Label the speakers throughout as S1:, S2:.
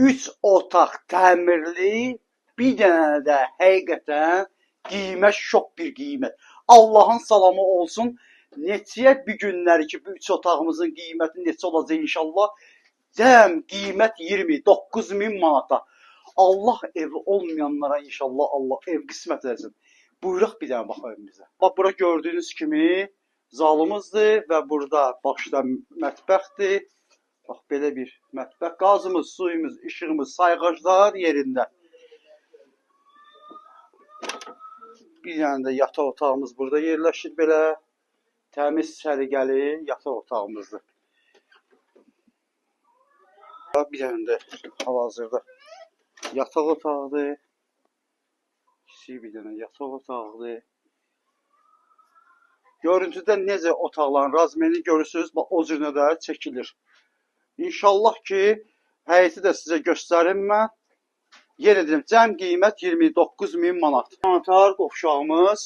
S1: 3 otaq təmirli, bir dənə də həqiqətən qiymət şok bir qiymət. Allahın salamı olsun. Neçəyə bir günləri ki, bu 3 otağımızın qiyməti neçə olacaq inşallah. Cəm qiymət 29.000 manata. Allah evi olmayanlara inşallah Allah ev qismət etsin. Buyuraq bir dənə baxayım bizə. Bax, bura gördüyünüz kimi zalımızdır və burada başda mətbəxdir. Bax, belə bir mətbəx. Qazımız, suyumuz, işığımız, sayğaclar yerində. Bir dənə də yataq otağımız burada yerləşir belə. Təmiz, səliqəli yataq otağımızdır. Bir dənə də hal-hazırda yataq otağıdır. Kiçik bir dənə yataq otağıdır. Görüntüdə necə otaqların razmeni görürsünüz, bax o cür də çəkilir. İnşallah ki, həyəti də sizə göstərim mən. Yenə deyim, cəm qiymət 29.000 manat. Sanitar qovşağımız.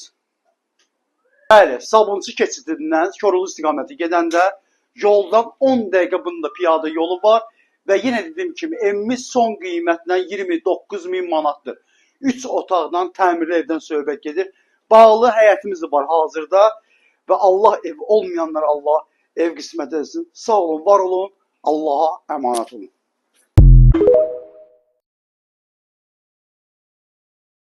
S1: Bəli, Sabunçu keçidindən Koroğlu istiqaməti gedəndə yoldan 10 dəqiqə bunda piyada yolu var. Və yenə dediyim kimi, evimiz son qiymətlə 29.000 manatdır. 3 otaqdan, təmirli evdən söhbət gedir. Bağlı həyətimiz var hazırda. Və Allah ev olmayanlara Allah ev qismət etsin. Sağ olun, var olun. Allaha əmanət olun.